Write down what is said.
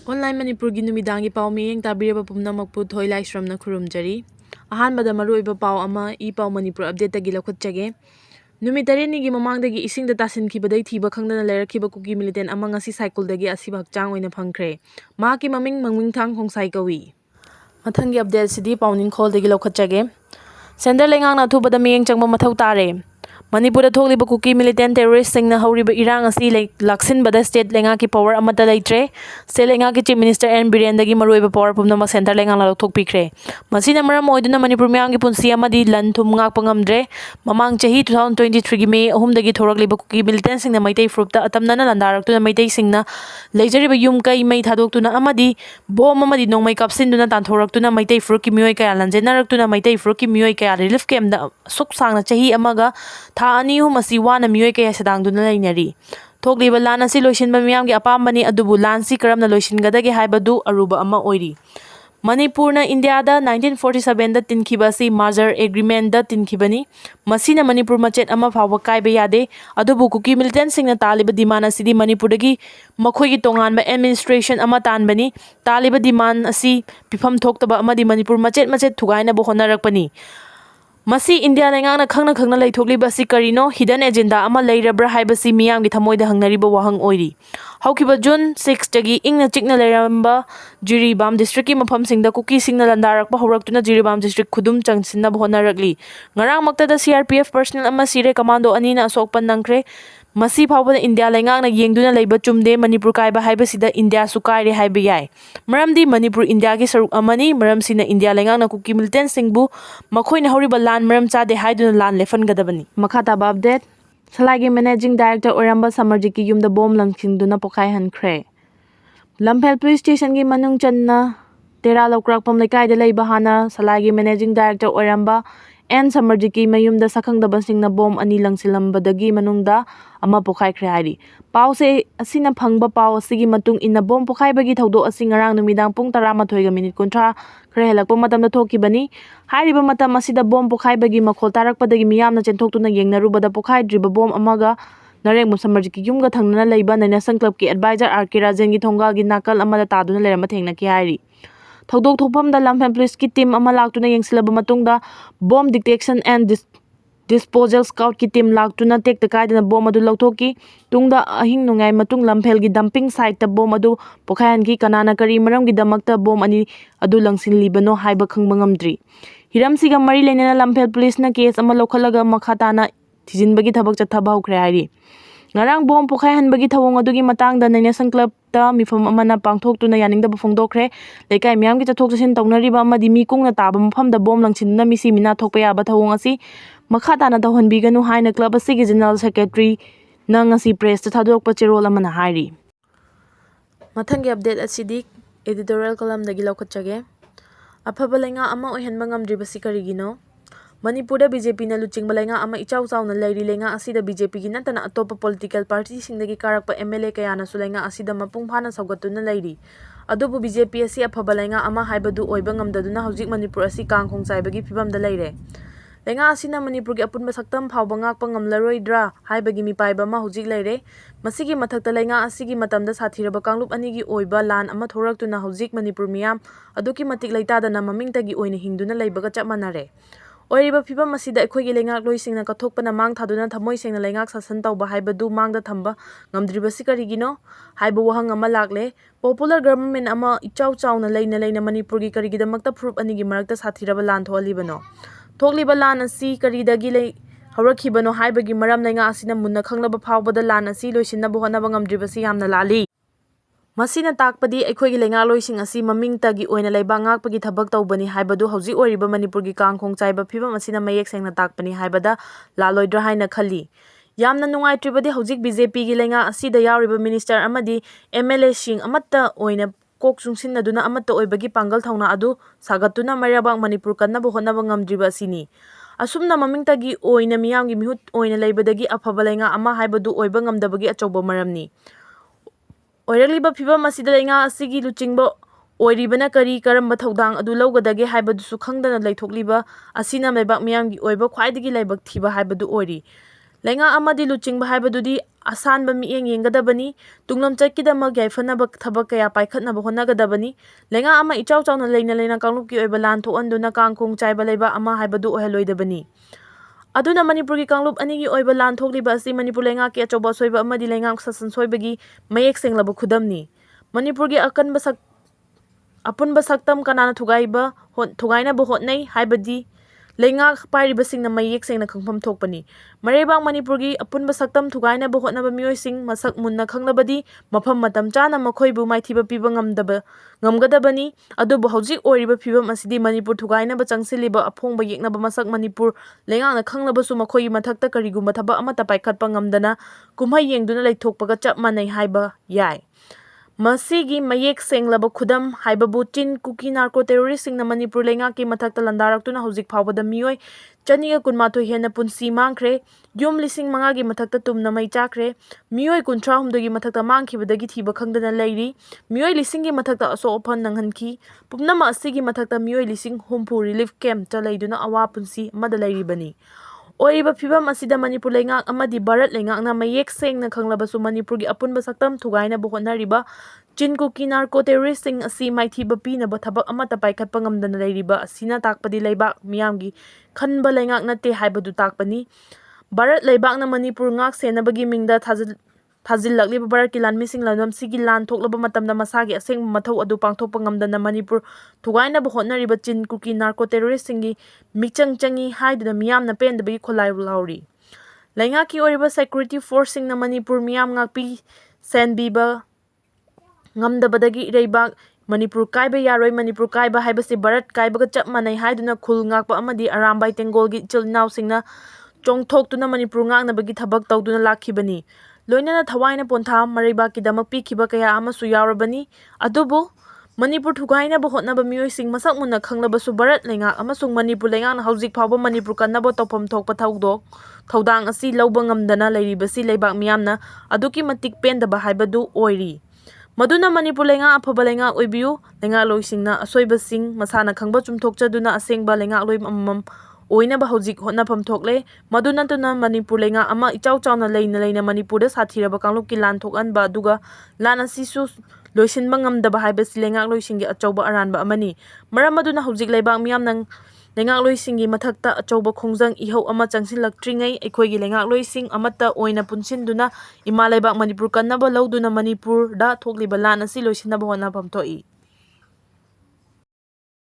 Online Manipurgi numidangi pau miyeng tabiraba pumnamakpu thoi laisramna khurumjari. Ahanbada maruoiba pau ama pau Manipur update tagi lakhutjage. Numit 8 gi mamangdagi isingda TASINKHIBADAGI thiba khangdana leirakhiba Kuki Millitant ama ngasi cycledagi asiba hakchang oina phangkhre. Mahaki maming mangmingthang khongsai kawi. Mathangi update sidi pauning kholdagi lakhutjage. Sender Leingakna Athubada Mityeng Changba mathau tare. Manipur thokliba Kuki Millitant terrorist singna horiba irang asi laksinbada state Leingakki power amata leitre. State Leingakki Chief Minister N Birendagi maruiba power pumnamak center Leingakna lathokpikre. Masina maram oiduna Manipur miyamgi punsi amadi lan thum ngakpa ngamdre. Mamang chahi 2023 gi May 3 dagi thorakliba Kuki Millitant singna maitai frupta atamnana landarakuna maitai singna leijariba yum kai mai thadoktuna amadi bom amadi nongmai kapsinduna tanthoraktuna maitai frukki miyoi kaya lanjenaраktuna maitai frukki miyoi kaya relief camp da suk sangna chahi amaga tha ani hum asi wana miyoi kaya sadangduna lainari. Thokliba lan asi loisinba miyamgi apambani adubu lan si karamna loisingadagi haibadu aruba ama oiri. Manipur na India da 1947 da tinkhiba si merger agreement da tinkibani. Masina Manipur machet ama phawa kaiba yade. Adubu Kuki Millitant singna taliba demand asidi Manipur dagi makhoigi tonganba administration ama tanbani. Taliba demand asi pifam thoktaba amadi Manipur machet thugaina bo honarakpani. Masi India Leingakna khangna leithokliba si karino hidden agenda ama leirabra haibasi miyamgi thamoida hangnariba wahang oiri. Haukiba June 6 dagi ingna chikna leiramba Jiribam district ki mafam singda Kuki singna landarakpa horaktuna Jiribam district khudum changsinna honarakli. Ngarang maktada CRPF personnel ama sire commando anina asokpan nangkre. Masi phawbana India Leingakna yengduna leiba chumde Manipur kaiba haibasida India su kaire haiba yai. Maramdi Manipur India ki saruk amani maramsina India Leingakna Kuki Millitant singbu makhoina horiba lan maram chade haiduna lan lefangadabani. Makhataba update. Salagi managing director oramba Samarjiki yumda bom langsingduna pokai hankre. Lamphel police station gi manung channa tera lokrakpam lekai leiba hana Salagi managing director oramba and Samarjiki mayumda sakhangdaba singna bom ani langsilambadagi manungda ama pokai khre hari. Pau se asina phangba pau asigi matung inna bom pokai bagi thaudo asi ngarang numidang pung 13 minute kuntra khre helakpa matamda thokibani. Hairiba matam asida bom pokai bagi makhol tarakpadagi miyamna chenthokutuna yengnarubada pokai driba bom amaga Nareng Samarjiki yumga thangnana leiba Nainasang Club ki advisor RK Rajan gi thongal gi nakal amada taduna lerama thengna ki hairi. Thaudok thokpamda Lamphel police ki team ama laktuna yengsilaba matungda bomb detection and disposal scout ki team laktuna tekta kaidana bom adu lauthoki tungda ahing nungai matung Lamphel gi dumping site ta bom adu pokhayan gi kanana kari maram gi damakta bom ani adu langsinlibano haiba khangba ngamdri. Hiramsiga mari lenana Lamphel police na case ama lokhalaga makhatana thijinbagi thabak chathaba hokre hairi. Ngarang bom pokai hanbagi thawong adugi matangda Nainasang Club ta mifam amana pangthoktuna yaningdaba phongdokre. Lekai miyamgi chathok chasin tawnariba amadi mi kungna taba mafamda bom langsinna misi mina thokpa yaba thawong asi makhatana tawhanbiganu haina club asigi general secretary na ngasi press ta thadokpa cherol amana hairi. Mathangi update asidi editorial column dagi laukhatjage. Afaba Leingak ama oihanba ngamdribasi karigino. Manipur da BJP na luchingba Leingak ama ichau chau na leiri Leingak asida BJP gi natana atopa political party singdagi karakpa MLA kayana su Leingak asida mapung phana saugatuna leiri. Adubu BJP asi afaba Leingak ama haibadu oiba ngamdaduna hauzik Manipur asi kangkhongchaibagi phibamda leire. Leingak asina Manipur gi apunba saktam phawba ngakpa ngamlaroidra haibagi mipaiba ma hauzik leire. Masigi mathakta Leingak asigi matamda sathiraba kanglup anigi oiba lan ama thoraktuna hauzik Manipur miyam aduki matik leitadana mamingtagi oina hingduna leibaga chap manare. Oiriba phibam asida aikhoigi Leingak loisingna kathokpana mang thaduna thamoi sengna Leingak sasan tauba haibadu mangda thamba ngamdribasi karigino haiba wahang ama lakle. Popular government ama ichau chauna leina Manipur gi karigidamakta proof anigi marakta sathiraba lan thoalibano. Thokliba lan asi karidagi haurakibano haibagi maram Leingak asina munna khanglaba phawbada lan asi loisinnaba honaba ngamdribasi yamna lali. Masina takpadi aikhoigi Leingak loising asi mamingtagi oina leiba ngakpagi thabak tawbani haibadu hauzik oiriba Manipur gi kangkhongchaiba phibam asina mayek sengna takpani haibada laloidra haina khali. Yamna nungaitribadi hauzik BJP gi Leingak asida yauriba minister amadi MLA sing amatta oina kok chungsinnaduna amatta oibagi pangal thauna adu sagatuna marabang Manipur kannaba honaba ngamdriba asini. Asumna mamingtagi oina miyamgi mihut oina leibadagi afaba Leingak ama haibadu oiba ngamdabagi achauba maramni. Oiragliba phibam asida Leingak asigi luchingba oiribana kari karamba thaudang adu lawgadage haibadusu khangdana leithokliba asina leibak miyamgi oiba khwaidagi leibak thiba haibadu oiri. Leingak amadi luchingba haibadudi asanba mi'yeng yenggadabani, tunglamchakkidamak yaifannaba thabak kaya paikhatnaba hotnagadabani. Leingak ama ichau chawna leina kanglupki oiba lan thohanduna kangkhong chaiba leiba ama haibadu oihaloidabani. Aduna Manipurgi kanglup anigi oiba lan thokliba asi Manipur leingakki achauba soiba amadi leingak sasan soibagi mayek senglaba khudamni. Manipurgi apunba saktam kanana thugainaba hotnai haibadi leingak pairibasingna mayek sengna khangpham thokpani. Marebang Manipurgi apunba saktam thugainaba hotnaba mioising masak munna khanglabadi mafam matam chana makhoibu maithiba piba ngamgadabani. Adubu hojik oiriba phibam asidi Manipur thugainaba changsiliba aphongba yeknaba masak Manipur leingakna khanglabasu makhoigi mathakta karigumba thaba amata paikhatpa ngamdana kumhai yengduna leithokpaga chap manai haiba yai. Masigi mayek senglaba khudam haibabu chin Kuki narco terrorist singna Manipur leingakki mathakta landaraktuna hojik phawbada mioi chaniga kunmathoi hena punsi mangkhre, yum lising mangagi mathakta tumna mai chakre, mioi 38 gi mathakta mangkhibadagi thiba khangdana leiri, mioi lisingi mathakta aso ophan nanghanki, pumnama asigi mathakta mioi lising humpu relief camp chaleiduna awa punsi amada leiribani. Oiba phibam asida Manipur leingak amadi Bharat leingakna mayek sengna khanglabasu Manipurgi apunba saktam thugaina hotnariba chin Kuki narco terrorist sing asi maithiba pinaba thabak amata paikhatpa ngamdana leiriba asina takpadi leibak miyamgi khanba leingak natte haibadu takpani. Bharat leibakna Manipur ngak senabagi mingda thazillakliba Bharatki lanmising lanamsigi lan thoklaba matamda masagi asengba mathau adu pangthokpa ngamdana Manipur thugainaba hotnariba chin Kuki narco terrorist singi mikchang changi haiduna miyamna pendabagi kholai lauri. Leingakki oriba security force singna Manipur miyam ngakpi senbiba ngamdabadagi ireibak Manipur kaiba yaroi Manipur kaiba haibasi Bharat kaibaga chap manai haiduna khul ngakpa amadi Arambai Tengolgi ichil inausingna chongthoktuna Manipur ngaknabagi thabak tawduna lakhibani. Loinana thawaina pontha mareibakkidamak pikhiba kaya amasu yaurabani. Adubu Manipur thugainaba hotnaba mioising masak munna khanglabasu Bharat leingak amasung Manipur leingakna hojik phawba Manipur kannaba tawpham thokpa thawdang asi lawba ngamdana leiribasi leibak miyamna aduki matik pendaba haibadu oiri. Maduna Manipur leingak afaba leingak oibiu, leingak loisingna asoibasing masana khangba chumthokchaduna asengba leingak loi amam oinaba hojik hotnafam thokle. Madunatuna Manipur leingak ama ichau chawna leina Manipurda sathiraba kanglupki lan thokanba aduga lan asisu loisinba ngamdaba haibasi leingak loisingi achauba aranba amani. Maram aduna hojik leibak miyamna leingak loisingi mathakta achauba khongjang ihau ama changsinlaktringay aikhoigi leingak loising amata oina punsinduna ima leibak Manipur kannaba lawduna Manipurda thokliba lan asi loisinaba hotnafam thoki.